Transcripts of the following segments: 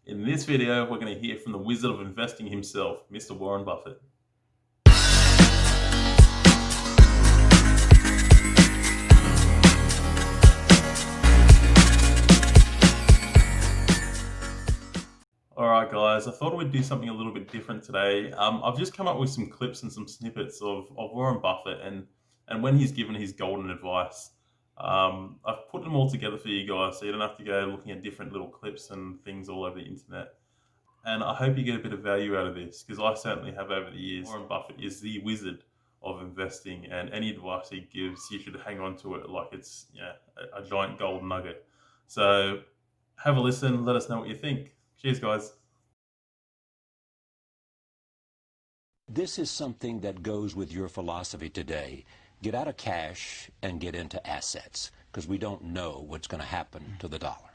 In this video, we're going to hear from the wizard of investing himself, Mr. Warren Buffett. Alright guys, I thought we'd do something a little bit different today. I've just come up with some clips and some snippets of Warren Buffett and when he's given his golden advice. I've put them all together for you guys so you don't have to go looking at different little clips and things all over the internet. And I hope you get a bit of value out of this, because I certainly have over the years. Warren Buffett is the wizard of investing, and any advice he gives, you should hang on to it like it's a giant gold nugget. So have a listen, let us know what you think. Cheers, guys. This is something that goes with your philosophy today. Get out of cash and get into assets, because we don't know what's going to happen to the dollar.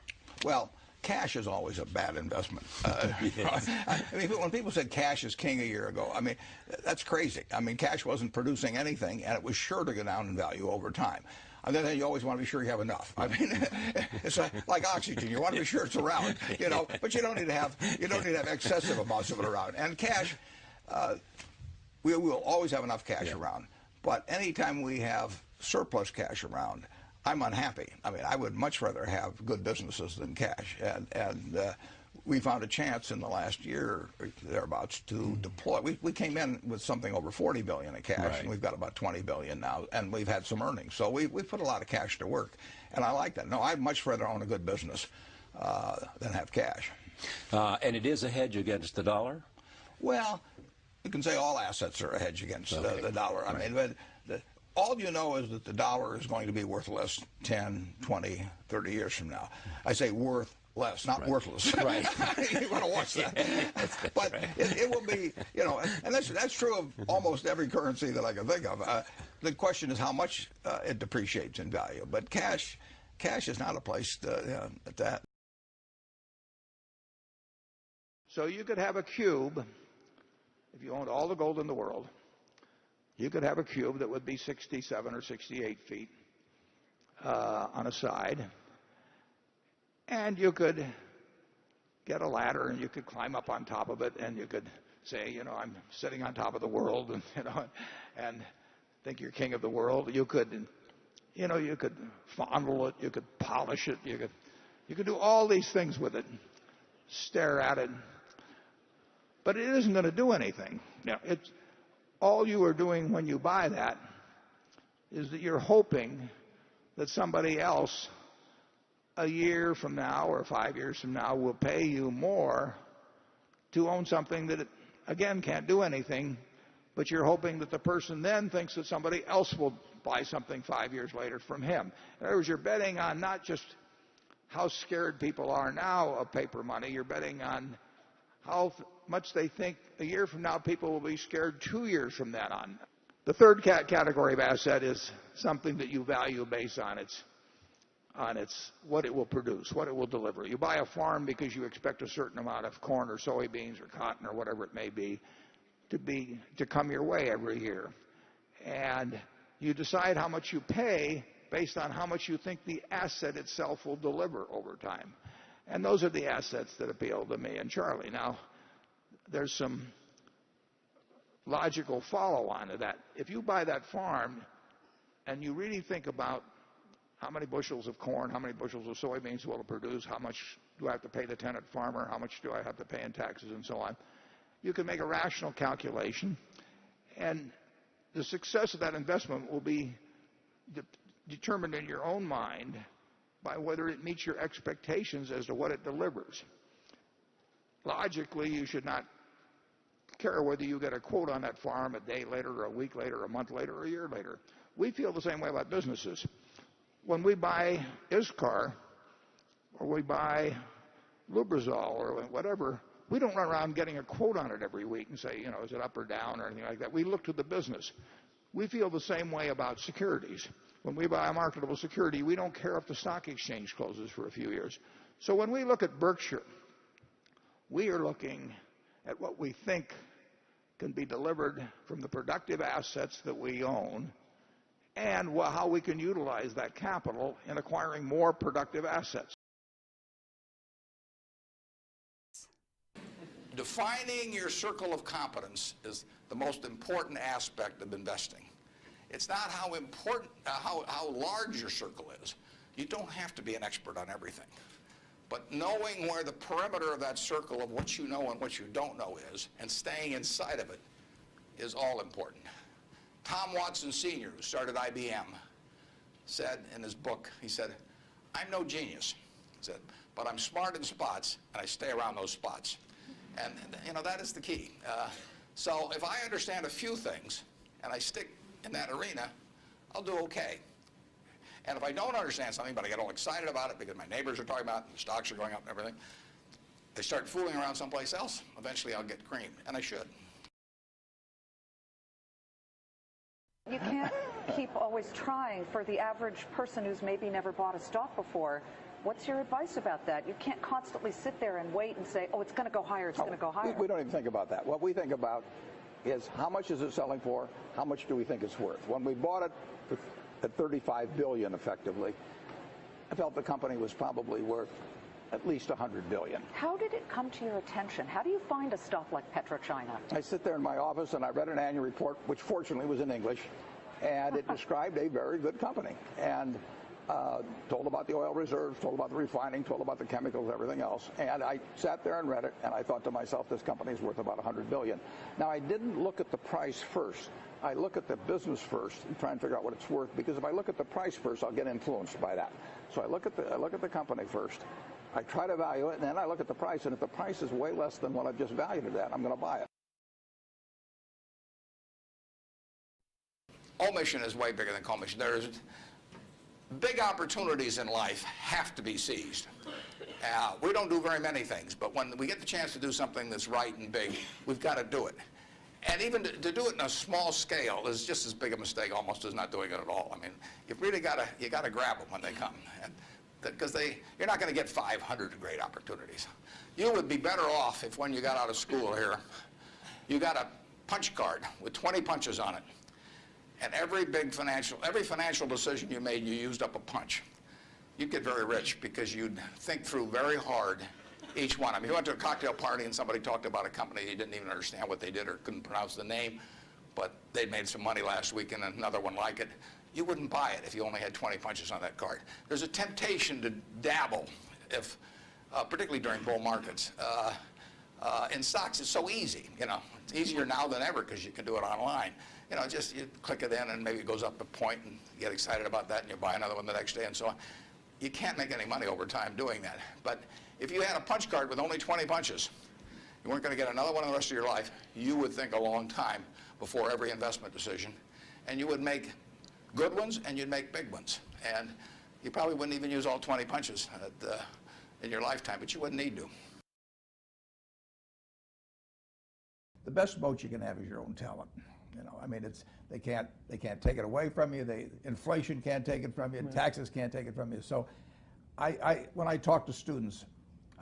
Well, cash is always a bad investment. Yes. I mean, when people said cash is king a year ago, I mean, that's crazy. I mean, cash wasn't producing anything, and it was sure to go down in value over time. On the other hand, you always want to be sure you have enough. I mean, it's like oxygen. You want to be sure it's around, but you don't need to have excessive amounts of it around. And cash, we will always have enough cash around. But anytime we have surplus cash around, I'm unhappy. I mean, I would much rather have good businesses than cash. And we found a chance in the last year or thereabouts to deploy. We came in with something over $40 billion in cash, and we've got about $20 billion now, and we've had some earnings. So we put a lot of cash to work, and I like that. No, I'd much rather own a good business than have cash. And it is a hedge against the dollar? Well, you can say all assets are a hedge against the dollar. I mean, all you know is that the dollar is going to be worth less 10, 20, 30 years from now. I say worth less, not worthless. Right. You want to watch that. But it will be, and that's true of almost every currency that I can think of. The question is how much it depreciates in value. But cash is not a place at that. So you could have a cube, if you owned all the gold in the world, you could have a cube that would be 67 or 68 feet on a side. And you could get a ladder and you could climb up on top of it and you could say, I'm sitting on top of the world and think you're king of the world. You could, you could fondle it, you could polish it, you could do all these things with it, stare at it. But it isn't going to do anything. All you are doing when you buy that is that you're hoping that somebody else a year from now or 5 years from now will pay you more to own something that, again, can't do anything, but you're hoping that the person then thinks that somebody else will buy something 5 years later from him. In other words, you're betting on not just how scared people are now of paper money, you're betting on how much they think a year from now people will be scared 2 years from then on. The third category of asset is something that you value based on its what it will produce, what it will deliver. You buy a farm because you expect a certain amount of corn or soybeans or cotton or whatever it may be to come your way every year. And you decide how much you pay based on how much you think the asset itself will deliver over time. And those are the assets that appeal to me and Charlie. Now, there's some logical follow-on to that. If you buy that farm and you really think about how many bushels of corn, how many bushels of soybeans will it produce, how much do I have to pay the tenant farmer, how much do I have to pay in taxes and so on, you can make a rational calculation. And the success of that investment will be determined in your own mind by whether it meets your expectations as to what it delivers. Logically, you should not care whether you get a quote on that farm a day later or a week later or a month later or a year later. We feel the same way about businesses. When we buy ISCAR or we buy Lubrizol or whatever, we don't run around getting a quote on it every week and say, is it up or down or anything like that. We look to the business. We feel the same way about securities. When we buy a marketable security, we don't care if the stock exchange closes for a few years. So when we look at Berkshire, we are looking at what we think can be delivered from the productive assets that we own and how we can utilize that capital in acquiring more productive assets. defining your circle of competence is the most important aspect of investing. It's not how important, how large your circle is. You don't have to be an expert on everything. But knowing where the perimeter of that circle of what you know and what you don't know is, and staying inside of it, is all important. Tom Watson Sr., who started IBM, said in his book, he said, "I'm no genius," he said, "but I'm smart in spots, and I stay around those spots." And, you know, that is the key. So if I understand a few things, and I stick in that arena, I'll do okay. And if I don't understand something, but I get all excited about it because my neighbors are talking about it, and the stocks are going up and everything, I start fooling around someplace else, eventually I'll get creamed, and I should. You can't keep always trying. For the average person who's maybe never bought a stock before, what's your advice about that? You can't constantly sit there and wait and say, oh, it's going to go higher, it's going to go higher. We don't even think about that. What we think about is how much is it selling for, how much do we think it's worth. When we bought it at $35 billion effectively, I felt the company was probably worth at least $100 billion. How did it come to your attention? How do you find a stock like PetroChina? I sit there in my office and I read an annual report, which fortunately was in English, and it described a very good company, and told about the oil reserves, told about the refining, told about the chemicals, everything else. And I sat there and read it, and I thought to myself, this company is worth about $100 billion. Now, I didn't look at the price first. I look at the business first and try and figure out what it's worth, because if I look at the price first, I'll get influenced by that. So I look at the company first. I try to value it, and then I look at the price, and if the price is way less than what I've just valued it at, I'm going to buy it. Omission is way bigger than commission. There's big opportunities in life have to be seized. We don't do very many things, but when we get the chance to do something that's right and big, we've got to do it. And even to do it in a small scale is just as big a mistake almost as not doing it at all. I mean, you've really got to grab them when they come, because you're not going to get 500 great opportunities. You would be better off if when you got out of school here, you got a punch card with 20 punches on it. And every financial decision you made, you used up a punch. You'd get very rich because you'd think through very hard each one. I mean, you went to a cocktail party and somebody talked about a company you didn't even understand what they did or couldn't pronounce the name, but they'd made some money last week and another one like it. You wouldn't buy it if you only had 20 punches on that card. There's a temptation to dabble, particularly during bull markets. In stocks, it's so easy. You know, it's easier now than ever because you can do it online. You know, just you click it in and maybe it goes up a point and you get excited about that and you buy another one the next day and so on. You can't make any money over time doing that. But if you had a punch card with only 20 punches, you weren't going to get another one in the rest of your life, you would think a long time before every investment decision. And you would make good ones and you'd make big ones. And you probably wouldn't even use all 20 punches in your lifetime, but you wouldn't need to. The best boat you can have is your own talent. You know, I mean, they can't take it away from you. Inflation can't take it from you. Right. Taxes can't take it from you. So, when I talk to students,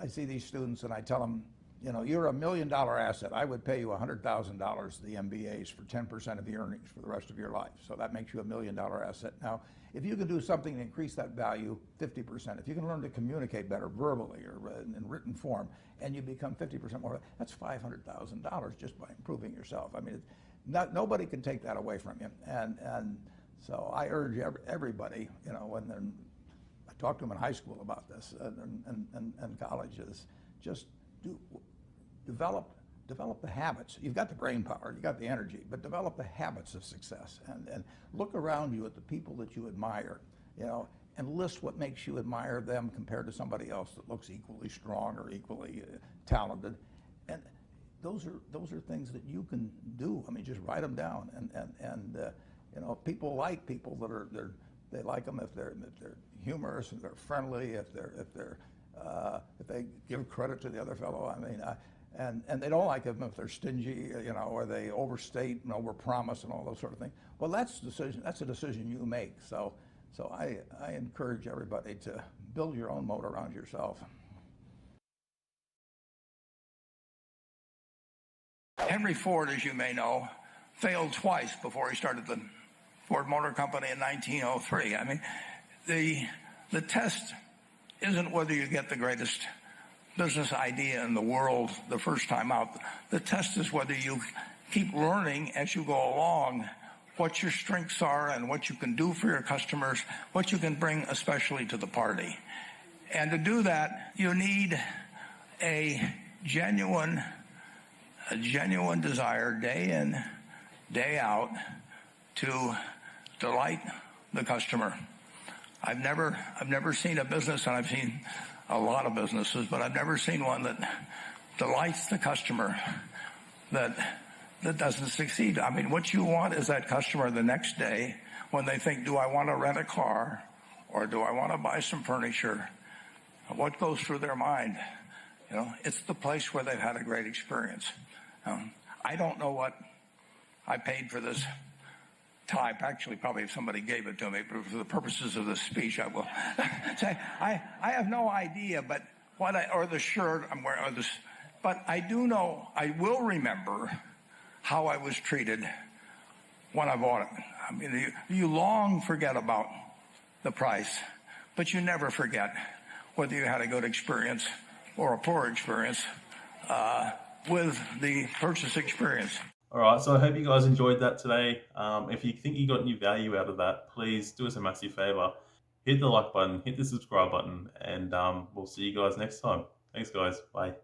I see these students and I tell them, you know, you're $1 million asset. I would pay you $100,000 to the MBAs for 10% of the earnings for the rest of your life. So that makes you $1 million asset. Now, if you can do something to increase that value 50%, if you can learn to communicate better verbally or in written form, and you become 50% more, that's $500,000 just by improving yourself. I mean, nobody can take that away from you. And so I urge everybody, you know, I talk to them in high school about this and colleges, just develop the habits. You've got the brain power, you've got the energy, but develop the habits of success and look around you at the people that you admire, you know, and list what makes you admire them compared to somebody else that looks equally strong or equally talented. And those are things that you can do. I mean, just write them down. And you know, people like people that they like them if they're humorous, if they're friendly, if they give credit to the other fellow. I mean, and they don't like them if they're stingy, you know, or they overstate and overpromise and all those sort of things. Well, that's a decision you make. So I encourage everybody to build your own moat around yourself. Henry Ford, as you may know, failed twice before he started the Ford Motor Company in 1903. I mean, the test isn't whether you get the greatest business idea in the world the first time out. The test is whether you keep learning as you go along what your strengths are and what you can do for your customers, what you can bring especially to the party. And to do that, you need a genuine desire day in, day out to delight the customer. I've never seen a business, and I've seen a lot of businesses, but I've never seen one that delights the customer that doesn't succeed. I mean, what you want is that customer the next day when they think, do I want to rent a car or do I want to buy some furniture? What goes through their mind? You know, it's the place where they've had a great experience. I don't know what I paid for this tie. Actually, probably if somebody gave it to me, but for the purposes of this speech, I will say I have no idea. But or the shirt I'm wearing, or this, but I do know. I will remember how I was treated when I bought it. I mean, you long forget about the price, but you never forget whether you had a good experience or a poor experience with the purchase experience. All right, so I hope you guys enjoyed that today. If you think you got any value out of that, please do us a massive favor. Hit the like button, hit the subscribe button, and we'll see you guys next time. Thanks, guys. Bye.